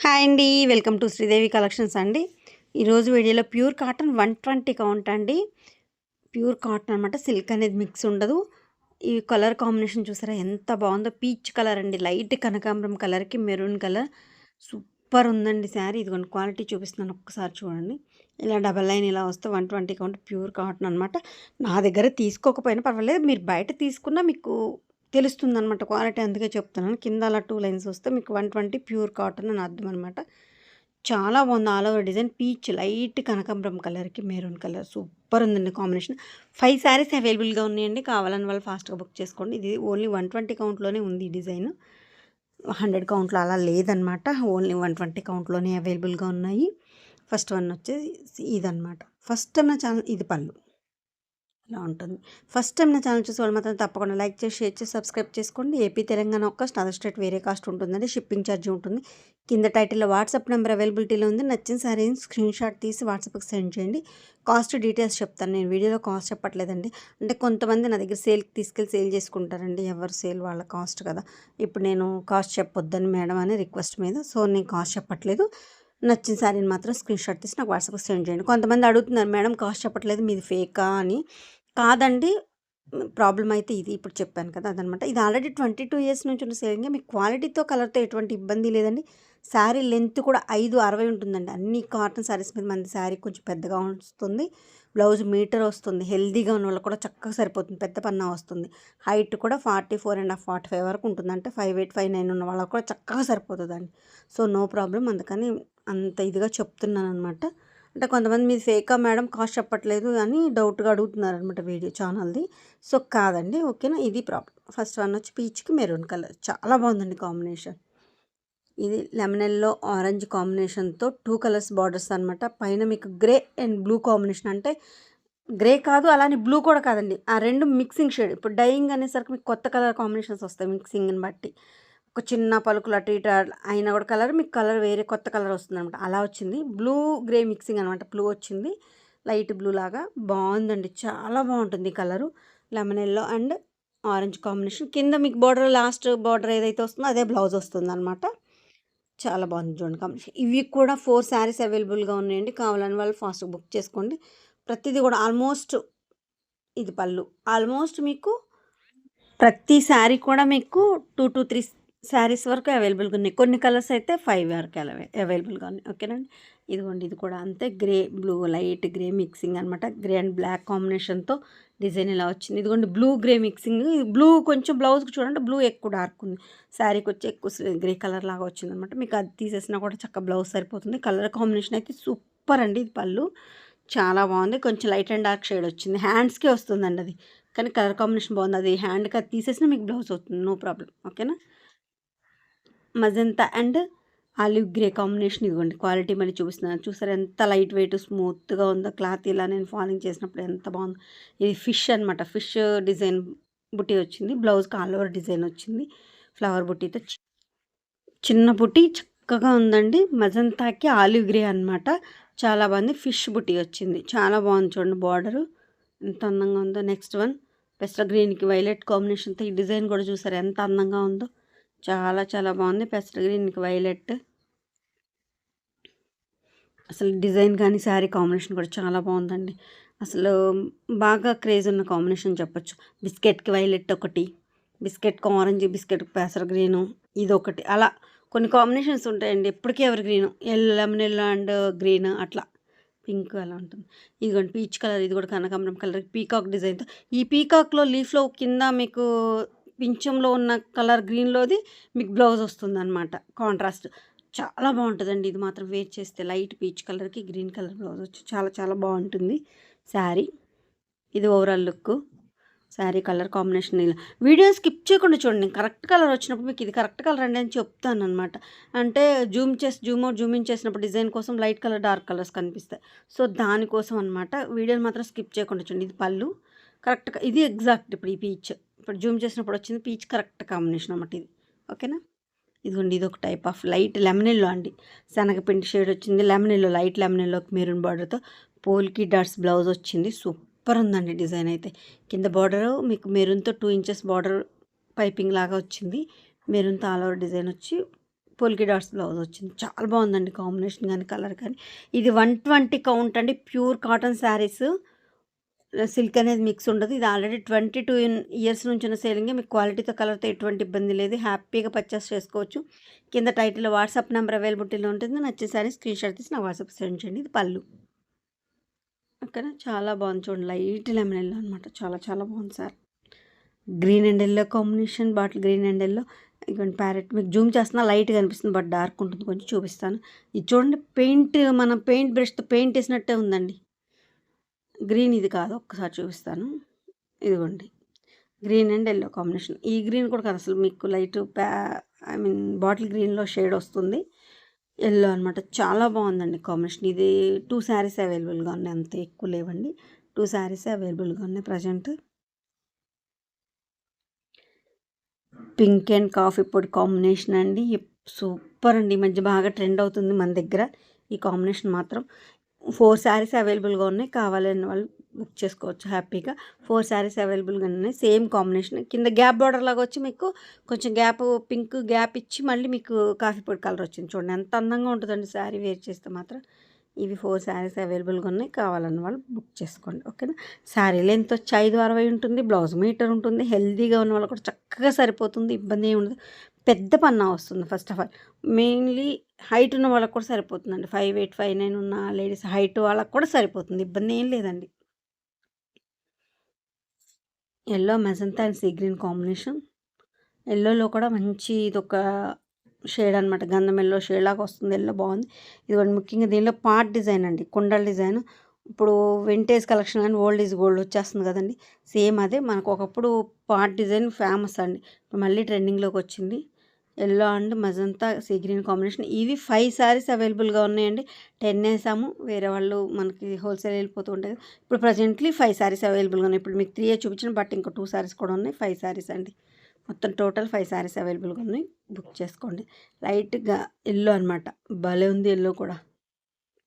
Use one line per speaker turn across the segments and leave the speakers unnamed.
Hi అండి. Welcome to Sridevi collections అండి. ఈరోజు వీడియోలో ప్యూర్ కాటన్ 120 కౌంట్ అండి. ప్యూర్ కాటన్ అనమాట. సిల్క్ అనేది మిక్స్ ఉండదు. ఈ కలర్ కాంబినేషన్ చూసారా ఎంత బాగుందో. పీచ్ కలర్ అండి. లైట్ కనకాంబరం కలర్కి మెరూన్ కలర్ సూపర్ ఉందండి శారీ. ఇదిగోండి క్వాలిటీ చూపిస్తున్నాను, ఒక్కసారి చూడండి. ఇలా డబల్ లైన్ ఇలా వస్తే 120 కౌంట్ ప్యూర్ కాటన్ అనమాట. నా దగ్గర తీసుకోకపోయినా పర్వాలేదు, మీరు బయట తీసుకున్నా మీకు తెలుస్తుందనమాట క్వాలిటీ. అందుకే చెప్తున్నాను. కింద అలా 2 లైన్స్ వస్తే మీకు 120 ప్యూర్ కాటన్ అని అర్థం అనమాట. చాలా బాగుంది. All over design peach light కనకాంబరం కలర్కి మెరూన్ కలర్ సూపర్ ఉందండి కాంబినేషన్. 5 శారీస్ అవైలబుల్గా ఉన్నాయండి. కావాలని వాళ్ళు ఫాస్ట్గా బుక్ చేసుకోండి. ఇది ఓన్లీ 120 కౌంట్లోనే ఉంది ఈ డిజైన్. 100 కౌంట్లో అలా లేదనమాట. ఓన్లీ 120 కౌంట్లోనే అవైలబుల్గా ఉన్నాయి. ఫస్ట్ వన్ వచ్చేసి ఇదనమాట. ఫస్ట్ టైం నా ఛానల్ ఇది పళ్ళు ఇలా ఉంటుంది. ఫస్ట్ టైం నా ఛానల్ చూసే వాళ్ళు మాత్రం తప్పకుండా లైక్ చేసి, షేర్ చేసి, సబ్స్క్రైబ్ చేసుకోండి. ఏపీ, తెలంగాణ ఒక కాస్ట్, అదర్ స్టేట్ వేరే కాస్ట్ ఉంటుందండి. షిప్పింగ్ ఛార్జ్ ఉంటుంది. కింద టైటిల్లో వాట్సాప్ నెంబర్ అవైలబిలిటీలో ఉంది. నచ్చిన శారీని స్క్రీన్ షాట్ తీసి వాట్సాప్కి సెండ్ చేయండి. కాస్ట్ డీటెయిల్స్ చెప్తాను. నేను వీడియోలో కాస్ట్ చెప్పట్లేదండి. అంటే కొంతమంది నా దగ్గర సేల్కి తీసుకెళ్ళి సేల్ చేసుకుంటారండి. ఎవరు సేల్ వాళ్ళ కాస్ట్ కదా. ఇప్పుడు నేను కాస్ట్ చెప్పొద్దని మేడం అని రిక్వెస్ట్ మీద, సో నేను కాస్ట్ చెప్పట్లేదు. నచ్చిన శారీని మాత్రం స్క్రీన్ షాట్ తీసి నాకు వాట్సాప్కి సెండ్ చేయండి. కొంతమంది అడుగుతున్నారు, మేడం కాస్ట్ చెప్పట్లేదు మీది ఫేకా అని. కాదండి. ప్రాబ్లమ్ అయితే ఇది ఇప్పుడు చెప్పాను కదా అదనమాట. ఇది ఆల్రెడీ 22 ఇయర్స్ నుంచి ఉన్న సేలింగే. మీకు క్వాలిటీతో, కలర్‌తో ఎటువంటి ఇబ్బంది లేదండి. శారీ లెంత్ కూడా 5'60" ఉంటుందండి. అన్ని కాటన్ శారీస్ మీద మనది శారీ కొంచెం పెద్దగా వస్తుంది. బ్లౌజ్ మీటర్ వస్తుంది. హెల్తీగా ఉన్న వాళ్ళకి కూడా చక్కగా సరిపోతుంది. పెద్ద పన్నా వస్తుంది. హైట్ కూడా 44.5, 45 వరకు ఉంటుంది. అంటే 58, 59 ఉన్న వాళ్ళకి కూడా చక్కగా సరిపోతుందండి. So no problem. అందుకని అంత ఇదిగా చెప్తున్నాననమాట. అంటే కొంతమంది మీది ఫేకా మేడం కాస్ట్ చెప్పట్లేదు అని డౌట్గా అడుగుతున్నారనమాట వీడియో ఛానల్ది. సో కాదండి, ఓకేనా. ఇది ప్రాబ్లం. ఫస్ట్ వన్ వచ్చి పీచ్కి మెరూన్ కలర్ చాలా బాగుందండి కాంబినేషన్. ఇది లెమన్ ఎల్లో ఆరెంజ్ కాంబినేషన్తో 2 కలర్స్ బార్డర్స్ అనమాట. పైన మీకు గ్రే అండ్ బ్లూ కాంబినేషన్. అంటే గ్రే కాదు, అలానే బ్లూ కూడా కాదండి. ఆ రెండు మిక్సింగ్ షేడ్. ఇప్పుడు డైయింగ్ అనేసరికి మీకు కొత్త కలర్ కాంబినేషన్స్ వస్తాయి మిక్సింగ్ని బట్టి. ఒక చిన్న పలుకులు అటు ఇటు అయినా కూడా కలర్ మీకు కలర్ వేరే కొత్త కలర్ వస్తుందనమాట. అలా వచ్చింది. బ్లూ గ్రే మిక్సింగ్ అనమాట. బ్లూ వచ్చింది, లైట్ బ్లూ లాగా బాగుందండి. చాలా బాగుంటుంది ఈ colour. Lemon yellow and orange combination. కింద మీకు బార్డర్, లాస్ట్ బార్డర్ ఏదైతే వస్తుందో అదే బ్లౌజ్ వస్తుంది అనమాట. చాలా బాగుంది చూడండి కాంబినేషన్. ఇవి కూడా 4 శారీస్ అవైలబుల్గా ఉన్నాయండి. కావాలని వాళ్ళు ఫాస్ట్గా బుక్ చేసుకోండి. ప్రతిదీ కూడా ఆల్మోస్ట్ ఇది పళ్ళు. ఆల్మోస్ట్ మీకు ప్రతి శారీ కూడా మీకు 2-3 శారీస్ వరకు అవైలబుల్గా ఉన్నాయి. కొన్ని కలర్స్ అయితే 5 వరకు అవైలబుల్గా ఉన్నాయి. ఓకేనండి. ఇదిగోండి ఇది కూడా అంతే. Grey blue, light grey mixing అనమాట. గ్రే అండ్ బ్లాక్ కాంబినేషన్తో డిజైన్ ఇలా వచ్చింది. ఇదిగోండి బ్లూ గ్రే మిక్సింగ్. బ్లూ కొంచెం బ్లౌజ్కి చూడండి బ్లూ ఎక్కువ డార్క్ ఉంది. శారీకి వచ్చి ఎక్కువ గ్రే కలర్ లాగా వచ్చిందనమాట. మీకు అది తీసేసినా కూడా చక్కగా బ్లౌజ్ సరిపోతుంది. కలర్ కాంబినేషన్ అయితే సూపర్ అండి. ఇది పళ్ళు చాలా బాగుంది. కొంచెం లైట్ అండ్ డార్క్ షేడ్ వచ్చింది. హ్యాండ్స్కే వస్తుందండి అది. కానీ కలర్ కాంబినేషన్ బాగుంది. అది హ్యాండ్కి అది తీసేసినా మీకు బ్లౌజ్ అవుతుంది. No problem. ఓకేనా. Magenta and olive grey combination. ఇదిగోండి క్వాలిటీ మళ్ళీ చూపిస్తున్నాను. చూసారు ఎంత లైట్ వెయిట్ స్మూత్గా ఉందో క్లాత్. ఇలా నేను ఫాలింగ్ చేసినప్పుడు ఎంత బాగుందో. ఇది ఫిష్ అనమాట. ఫిష్ డిజైన్ బుట్టి వచ్చింది. బ్లౌజ్కి ఆల్ ఓవర్ డిజైన్ వచ్చింది. ఫ్లవర్ బుట్టితో చిన్న బుట్టి చక్కగా ఉందండి. మజంతాకి ఆలివ్ గ్రే అనమాట. చాలా బాగుంది. ఫిష్ బుట్టి వచ్చింది. చాలా బాగుంది చూడండి బార్డరు ఎంత అందంగా ఉందో. నెక్స్ట్ వన్ పెస్టల్ గ్రీన్కి వైలెట్ కాంబినేషన్తో ఈ డిజైన్ కూడా చూసారు ఎంత అందంగా ఉందో. చాలా చాలా బాగుంది. పెస్టల్ గ్రీన్కి వైలెట్. అసలు డిజైన్ కానీ శారీ కాంబినేషన్ కూడా చాలా బాగుందండి. అసలు బాగా క్రేజ్ ఉన్న కాంబినేషన్ చెప్పొచ్చు. బిస్కెట్కి వైలెట్ ఒకటి, బిస్కెట్కి ఆరెంజ్, బిస్కెట్కి పెసర గ్రీను, ఇదొకటి. అలా కొన్ని కాంబినేషన్స్ ఉంటాయండి ఎప్పటికీ ever green. Lemon yellow and green అట్లా. పింక్ అలా ఉంటుంది. ఇదిగోండి పీచ్ కలర్. ఇది కూడా కనకాంబరం కలర్ పీకాక్ డిజైన్తో. ఈ పీకాక్లో లీఫ్లో కింద మీకు పింఛంలో ఉన్న కలర్ గ్రీన్లోది మీకు బ్లౌజ్ వస్తుందన్నమాట కాంట్రాస్ట్. చాలా బాగుంటుందండి. ఇది మాత్రం వేర్ చేస్తే లైట్ పీచ్ కలర్కి గ్రీన్ కలర్ బ్లౌజ్ వచ్చి చాలా చాలా బాగుంటుంది శారీ. ఇది overall look. Sari colour combination ఇలా వీడియో స్కిప్ చేయకుండా చూడండి. కరెక్ట్ కలర్ వచ్చినప్పుడు మీకు ఇది కరెక్ట్ కలర్ అండి అని చెప్తాను అనమాట. అంటే జూమ్ అవుట్ జూమ్ ఇన్ చేసినప్పుడు డిజైన్ కోసం లైట్ కలర్ డార్క్ కలర్స్ కనిపిస్తాయి. సో దానికోసం అనమాట. వీడియోని మాత్రం స్కిప్ చేయకుండా చూడండి. ఇది పళ్ళు కరెక్ట్గా. ఇది ఎగ్జాక్ట్ ఇప్పుడు ఈ పీచ్ ఇప్పుడు జూమ్ చేసినప్పుడు వచ్చింది పీచ్ కరెక్ట్ కాంబినేషన్ అన్నమాట ఇది. ఓకేనా. ఇదిగోండి ఇది ఒక type of light lemon yellow అండి. శనగపిండి షేడ్ వచ్చింది. లెమన్ ఎల్లో లైట్ లెమన్ ఎల్లోకి మెరూన్ బార్డర్తో పోల్కి డాట్స్ బ్లౌజ్ వచ్చింది. సూపర్ ఉందండి డిజైన్ అయితే. కింద బార్డర్ మీకు మెరూన్తో 2 ఇంచెస్ బార్డర్ పైపింగ్ లాగా వచ్చింది. మెరూన్తో ఆల్ ఓవర్ డిజైన్ వచ్చి పోల్కి డాట్స్ బ్లౌజ్ వచ్చింది. చాలా బాగుందండి కాంబినేషన్ కానీ కలర్ కానీ. ఇది 120 కౌంట్ అండి. Pure cotton saris. సిల్క్ అనేది మిక్స్ ఉండదు. ఇది ఆల్రెడీ 22 ఇయర్స్ నుంచి ఉన్న సేలింగే. మీకు క్వాలిటీతో కలర్తో ఎటువంటి ఇబ్బంది లేదు. హ్యాపీగా పర్చేస్ చేసుకోవచ్చు. కింద టైటిల్లో వాట్సాప్ నెంబర్ అవైలబిలిటీలో ఉంటుంది. నచ్చే సారీ స్క్రీన్ షాట్ తీసి నాకు వాట్సాప్ సెండ్ చేయండి. ఇది పళ్ళు. ఓకేనా, చాలా బాగుంది చూడండి. లైట్ లెమన్ ఎల్లో అనమాట. చాలా చాలా బాగుంది sir. Green and yellow combination, bottle green and yellow. ఇటువంటి ప్యారెట్ మీకు జూమ్ చేస్తున్నా లైట్గా అనిపిస్తుంది, బట్ డార్క్ ఉంటుంది. కొంచెం చూపిస్తాను. ఇది చూడండి, మనం పెయింట్ బ్రష్తో పెయింట్ వేసినట్టే ఉందండి. గ్రీన్ ఇది కాదు, ఒక్కసారి చూపిస్తాను. ఇదిగోండి, గ్రీన్ అండ్ ఎల్లో కాంబినేషన్. ఈ గ్రీన్ కూడా కాదు, అసలు మీకు లైట్ బాటిల్ గ్రీన్లో షేడ్ వస్తుంది. ఎల్లో అనమాట. చాలా బాగుందండి కాంబినేషన్. ఇది 2 శారీస్ అవైలబుల్గా ఉన్నాయి, అంత ఎక్కువ లేవండి. 2 శారీస్ అవైలబుల్గా ఉన్నాయి ప్రజెంట్. పింక్ అండ్ కాఫీ పొడి కాంబినేషన్ అండి. సూపర్ అండి. ఈ మధ్య బాగా ట్రెండ్ అవుతుంది మన దగ్గర ఈ కాంబినేషన్ మాత్రం. 4 శారీస్ అవైలబుల్గా ఉన్నాయి. కావాలని వాళ్ళు బుక్ చేసుకోవచ్చు హ్యాపీగా. 4 శారీస్ అవైలబుల్గా ఉన్నాయి. Same combination. కింద గ్యాప్ బార్డర్ లాగా వచ్చి మీకు కొంచెం గ్యాప్, పింక్ గ్యాప్ ఇచ్చి మళ్ళీ మీకు కాఫీ పొడి కలర్ వచ్చింది. చూడండి ఎంత అందంగా ఉంటుందండి శారీ వేర్ చేస్తే మాత్రం. ఇవి 4 శారీస్ అవైలబుల్గా ఉన్నాయి. కావాలన్న వాళ్ళు బుక్ చేసుకోండి. ఓకేనా. శారీ లెంత్ వచ్చి 5/60 ఉంటుంది. బ్లౌజ్ మీటర్ ఉంటుంది. హెల్తీగా ఉన్న వాళ్ళు కూడా చక్కగా సరిపోతుంది. ఇబ్బంది ఏమి ఉండదు. పెద్ద పన్నా వస్తుంది. First of all mainly height ఉన్న వాళ్ళకి కూడా సరిపోతుందండి. 5'8", 5'9" ఉన్న లేడీస్ హైట్ వాళ్ళకి కూడా సరిపోతుంది. ఇబ్బంది ఏం లేదండి. Yellow magenta and sea green combination. ఎల్లోలో కూడా మంచి ఇదొక షేడ్ అనమాట. గంధం ఎల్లో షేడ్ లాగా వస్తుంది. ఎల్లో బాగుంది. ఇది ముఖ్యంగా దీనిలో పార్ట్ డిజైన్ అండి, కుండల డిజైన్. ఇప్పుడు వింటేజ్ కలెక్షన్ కానీ ఓల్డ్ ఈజ్ గోల్డ్ వచ్చేస్తుంది కదండి, సేమ్ అదే. మనకు ఒకప్పుడు పార్ట్ డిజైన్ ఫేమస్ అండి, ఇప్పుడు మళ్ళీ ట్రెండింగ్లోకి వచ్చింది. Yellow and magenta see green combination. ఇవి 5 శారీస్ అవైలబుల్గా ఉన్నాయండి. 10 వేసాము, వేరే వాళ్ళు మనకి హోల్సేల్ వెళ్ళిపోతూ ఉంటాయి. ఇప్పుడు ప్రజెంట్లీ 5 శారీస్ అవైలబుల్గా ఉన్నాయి. ఇప్పుడు మీకు 3 చూపించిన, బట్ ఇంకా 2 శారీస్ కూడా ఉన్నాయి. 5 శారీస్ అండి. మొత్తం టోటల్ 5 శారీస్ అవైలబుల్గా ఉన్నాయి. బుక్ చేసుకోండి. లైట్గా ఎల్లో అనమాట. భలే ఉంది ఎల్లో కూడా.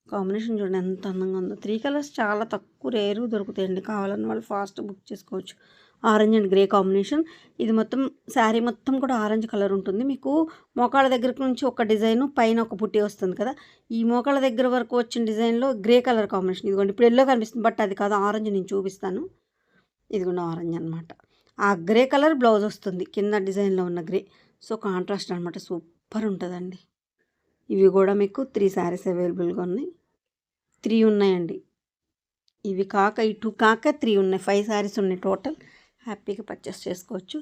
కాంబినేషన్ చూడండి ఎంత అందంగా ఉందో. 3 కలర్స్ చాలా తక్కువ, రేరు దొరుకుతాయండి. కావాలని వాళ్ళు ఫాస్ట్ బుక్ చేసుకోవచ్చు. Orange and grey combination. ఇది మొత్తం శారీ మొత్తం కూడా ఆరెంజ్ కలర్ ఉంటుంది. మీకు మోకాళ్ళ దగ్గర నుంచి ఒక డిజైన్, పైన ఒక పుట్టి వస్తుంది కదా, ఈ మోకాళ్ళ దగ్గర వరకు వచ్చిన డిజైన్లో గ్రే కలర్ కాంబినేషన్. ఇదిగోండి, ఇప్పుడు ఎల్లో కనిపిస్తుంది, బట్ అది కాదు, ఆరెంజ్. నేను చూపిస్తాను. ఇదిగోండి ఆరెంజ్ అనమాట. ఆ గ్రే కలర్ బ్లౌజ్ వస్తుంది, కింద డిజైన్లో ఉన్న గ్రే. సో కాంట్రాస్ట్ అనమాట. సూపర్ ఉంటుందండి. ఇవి కూడా మీకు 3 శారీస్ అవైలబుల్గా ఉన్నాయి. 3 ఉన్నాయండి. ఇవి కాక ఈ 2 కాక 3 ఉన్నాయి. 5 శారీస్ ఉన్నాయి టోటల్. హ్యాపీగా పర్చేస్ చేసుకోవచ్చు.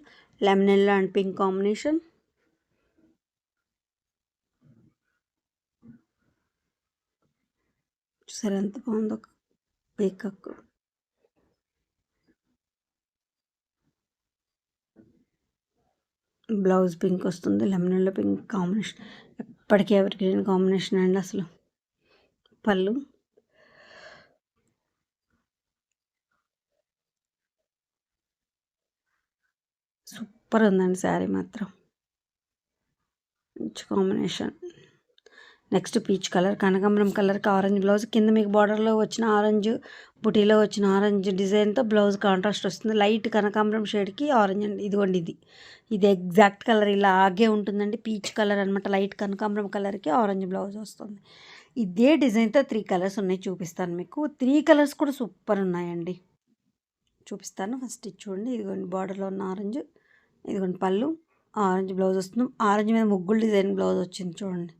Lemon yellow and pink combination. చూసారా ఎంత బాగుందో పీకాక్. బ్లౌజ్ పింక్ వస్తుంది. లెమన్ ఎల్లో పింక్ కాంబినేషన్ ఎప్పటికీ ఎవరి గ్రీన్ కాంబినేషన్ అండి అసలు. పళ్ళు సూపర్ ఉందండి శారీ మాత్రం. మంచి కాంబినేషన్. నెక్స్ట్ పీచ్ కలర్, కనకాంబరం కలర్కి ఆరెంజ్ బ్లౌజ్. కింద మీకు బార్డర్లో వచ్చిన ఆరెంజ్, బుటీలో వచ్చిన ఆరెంజ్ డిజైన్తో బ్లౌజ్ కాంట్రాస్ట్ వస్తుంది. లైట్ కనకాంబరం షేడ్కి ఆరెంజ్ అండి. ఇదిగోండి, ఇది ఎగ్జాక్ట్ కలర్ ఇలాగే ఉంటుందండి. పీచ్ కలర్ అనమాట. లైట్ కనకాంబరం కలర్కి ఆరెంజ్ బ్లౌజ్ వస్తుంది. ఇదే డిజైన్తో 3 కలర్స్ ఉన్నాయి, చూపిస్తాను మీకు. 3 కలర్స్ కూడా సూపర్ ఉన్నాయండి, చూపిస్తాను. ఫస్ట్ ఇది చూడండి. ఇదిగోండి బార్డర్లో ఉన్న ఆరెంజ్. ఇదిగోండి పళ్ళు, ఆరెంజ్ బ్లౌజ్ వస్తుంది. ఆరెంజ్ మీద ముగ్గులు డిజైన్ బ్లౌజ్ వచ్చింది చూడండి.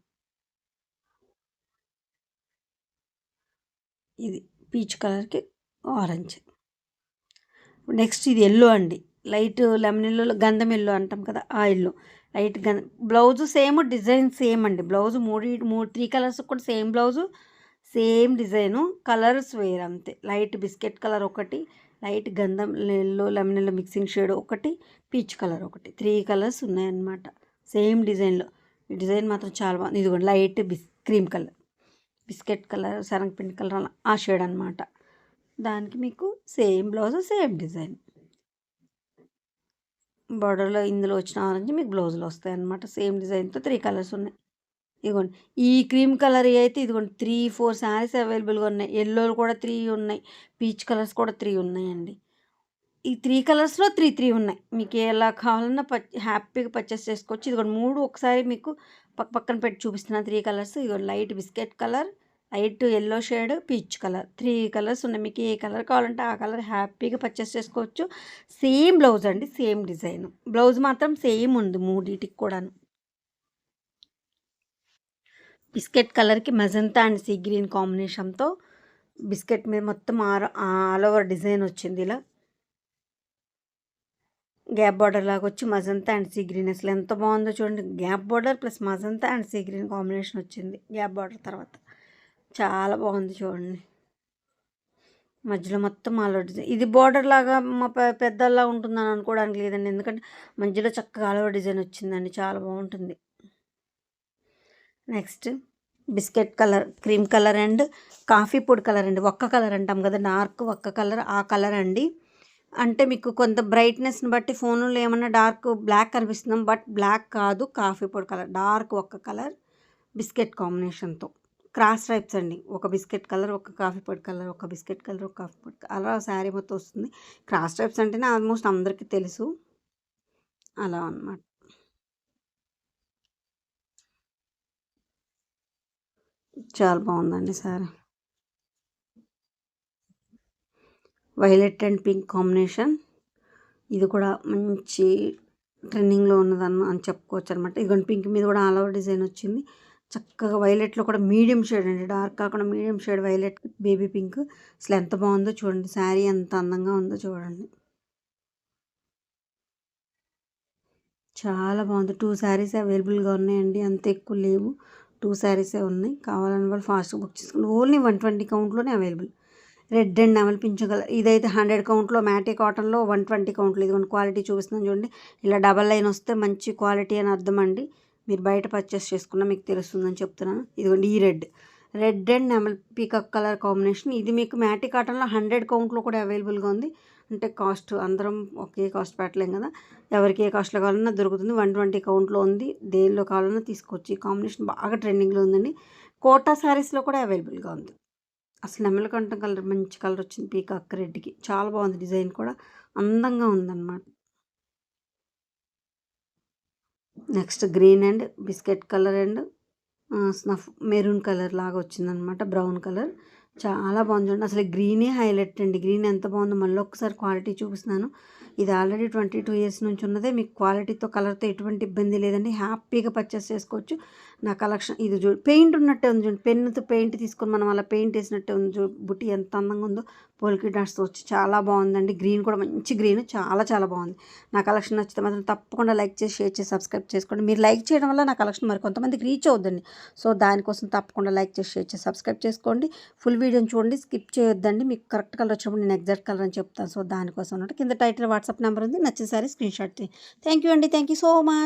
ఇది పీచ్ కలర్కి ఆరెంజ్. నెక్స్ట్ ఇది ఎల్లో అండి. లైట్ లెమన్ ఎల్లో, గంధం ఎల్లో అంటాం కదా, ఆ ఎల్లో. లైట్ గంధం. బ్లౌజు సేమ్, డిజైన్ సేమ్ అండి. బ్లౌజు 3 కలర్స్ కూడా same blouse, same design. Colours వేరు అంతే. లైట్ బిస్కెట్ కలర్ ఒకటి, లైట్ గంధం yellow, lemon yellow mixing shade ఒకటి, పీచ్ కలర్ ఒకటి. 3 కలర్స్ ఉన్నాయన్నమాట సేమ్ డిజైన్లో. ఈ డిజైన్ మాత్రం చాలా బాగుంది. ఇదిగోండి light cream colour, biscuit colour, శనగపిండి కలర్, అలా ఆ షేడ్ అనమాట. దానికి మీకు సేమ్ బ్లౌజ్, సేమ్ డిజైన్. బార్డర్లో ఇందులో వచ్చిన ఆరెంజ్ మీకు బ్లౌజ్లో వస్తాయి అన్నమాట. సేమ్ డిజైన్తో 3 కలర్స్ ఉన్నాయి. ఇదిగోండి ఈ క్రీమ్ కలర్ అయితే ఇదిగోండి 3-4 శారీస్ అవైలబుల్గా ఉన్నాయి. ఎల్లోలు కూడా 3 ఉన్నాయి. పీచ్ కలర్స్ కూడా 3 ఉన్నాయండి. ఈ 3 కలర్స్లో 3 ఉన్నాయి. మీకు ఎలా కావాలన్నా హ్యాపీగా పర్చేస్ చేసుకోవచ్చు. ఇదిగోండి 3 ఒకసారి మీకు పక్క పక్కన పెట్టి చూపిస్తున్నాను 3 కలర్స్. ఇగో light biscuit colour, light yellow shade, peach colour 3 colours ఉన్నాయి. మీకు ఏ కలర్ కావాలంటే ఆ కలర్ హ్యాపీగా పర్చేస్ చేసుకోవచ్చు. సేమ్ బ్లౌజ్ అండి, సేమ్ డిజైన్. బ్లౌజ్ మాత్రం సేమ్ ఉంది మూడిటికి కూడాను. బిస్కెట్ కలర్‌కి మజంతా అండ్ సీ గ్రీన్ కాంబినేషన్‌తో బిస్కెట్ మీద మొత్తం ఆల్ ఓవర్ డిజైన్ వచ్చింది ఇలా. గ్యాప్ బార్డర్ లాగొచ్చి మజంతా అండ్ సీ గ్రీన్ అసలు ఎంత బాగుందో చూడండి. Gap border plus magenta and sea green combination వచ్చింది గ్యాప్ బార్డర్ తర్వాత. చాలా బాగుంది చూడండి. మధ్యలో మొత్తం ఆల్ ఓవర్ డిజైన్. ఇది బార్డర్ లాగా మా పెద్దల్లా ఉంటుందని అనుకోవడానికి లేదండి. ఎందుకంటే మధ్యలో చక్కగా ఆల్ ఓవర్ డిజైన్ వచ్చిందండి. చాలా బాగుంటుంది. Next biscuit colour, cream colour and coffee పొడి కలర్ అండి. ఒక్క కలర్ అంటాం కదా, డార్క్ ఒక్క కలర్, ఆ కలర్ అండి. అంటే మీకు కొంత బ్రైట్నెస్ని బట్టి ఫోన్లో ఏమన్నా డార్క్ బ్లాక్ కనిపిస్తున్నాం, బట్ బ్లాక్ కాదు, కాఫీ పొడి కలర్, డార్క్ ఒక్క కలర్ బిస్కెట్ కాంబినేషన్తో. క్రాస్ స్ట్రైప్స్ అండి. ఒక బిస్కెట్ కలర్, ఒక కాఫీ పొడి కలర్, ఒక బిస్కెట్ కలర్, ఒక కాఫీ పొడి అలా శారీ మొత్తం వస్తుంది. క్రాస్ స్ట్రైప్స్ అంటేనే ఆల్మోస్ట్ అందరికీ తెలుసు. అలా అన్నమాట. చాలా బాగుందండి sari. Violet and pink combination. ఇది కూడా మంచి ట్రెండింగ్లో ఉన్నదన్న అని చెప్పుకోవచ్చు అనమాట. ఇదిగోండి పింక్ మీద కూడా ఆల్ ఓవర్ డిజైన్ వచ్చింది. చక్కగా వైలెట్‌లో కూడా మీడియం షేడ్ అండి, డార్క్ కాకుండా medium shade violet, baby pink. అసలు ఎంత బాగుందో చూడండి. శారీ ఎంత అందంగా ఉందో చూడండి. చాలా బాగుంది. 2 శారీస్ అవైలబుల్గా ఉన్నాయండి. అంత ఎక్కువ లేవు. 2 శారీసే ఉన్నాయి. కావాలని వాళ్ళు ఫాస్ట్‌గా బుక్ చేసుకోండి. ఓన్లీ 120 కౌంట్‌లోనే అవైలబుల్. రెడ్ అండ్ నెమలి పింఛం కలర్. ఇదైతే 100 కౌంట్‌లో మ్యాటీ కాటన్‌లో 120 కౌంట్‌లో. ఇదిగోండి క్వాలిటీ చూపిస్తున్నాను చూడండి. ఇలా డబల్ లైన్ వస్తే మంచి క్వాలిటీ అని అర్థం అండి. మీరు బయట పర్చేస్ చేసుకున్నా మీకు తెలుస్తుందని చెప్తున్నాను. ఇదిగోండి ఈ రెడ్. రెడ్ అండ్ నెమలి పీకాక్ కలర్ కాంబినేషన్. ఇది మీకు మ్యాటీ కాటన్‌లో 100 కౌంట్‌లో కూడా అవైలబుల్గా ఉంది. అంటే కాస్ట్ అందరం ఒకే కాస్ట్ పెట్టలేం కదా. ఎవరికి ఏ కాస్ట్‌లో కావాలన్నా దొరుకుతుంది. 120 కౌంట్‌లో ఉంది. దేనిలో కావాలన్నా తీసుకోవచ్చు. ఈ కాంబినేషన్ బాగా ట్రెండింగ్‌లో ఉందండి. కోటా శారీస్‌లో కూడా అవైలబుల్గా ఉంది. అసలు నెమలికంఠం కలర్ మంచి కలర్ వచ్చింది పీకాక్ రెడ్‌కి. చాలా బాగుంది డిజైన్ కూడా. అందంగా ఉందన్నమాట. Next green and biscuit colour and snuff maroon colour లాగా వచ్చిందనమాట. Brown colour. చాలా బాగుంది చూడండి. అసలు గ్రీనే హైలైట్ అండి. గ్రీన్ ఎంత బాగుందో మళ్ళీ ఒక్కసారి క్వాలిటీ చూపిస్తున్నాను. ఇది ఆల్రెడీ 22 ఇయర్స్ నుంచి ఉన్నదే. మీకు క్వాలిటీతో కలర్తో ఎటువంటి ఇబ్బంది లేదండి. హ్యాపీగా పర్చేస్ చేసుకోవచ్చు. నా కలెక్షన్ ఇది పెయింట్ ఉన్నట్టే ఉంది చూడండి. పెన్నుతో పెయింట్ తీసుకొని మనం అలా పెయింట్ వేసినట్టే ఉంది బుట్టి ఎంత అందంగా ఉందో. పోల్కి డాట్స్తో వచ్చి చాలా బాగుందండి. గ్రీన్ కూడా మంచి గ్రీన్, చాలా చాలా బాగుంది. నా కలెక్షన్ నచ్చితే మాత్రం తప్పకుండా లైక్ చేసి, షేర్ చేసి, సబ్స్క్రైబ్ చేసుకోండి. మీరు లైక్ చేయడం వల్ల నా కలెక్షన్ మరి కొంతమందికి రీచ్ అవుద్దండి. సో దానికోసం తప్పకుండా లైక్ చేసి, షేర్ చేసి, సబ్స్క్రైబ్ చేసుకోండి. ఫుల్ వీడియోని చూడండి, స్కిప్ చేయొద్దండి. మీకు కరెక్ట్ కలర్ వచ్చినప్పుడు నేను ఎగ్జాక్ట్ కలర్ అని చెప్తాను. సో దానికోసం అన్నట్టు కింద టైటిల్ వాట్సాప్ నెంబర్ ఉంది. నచ్చిన sari screenshot. Thank you అండి. Thank you so much.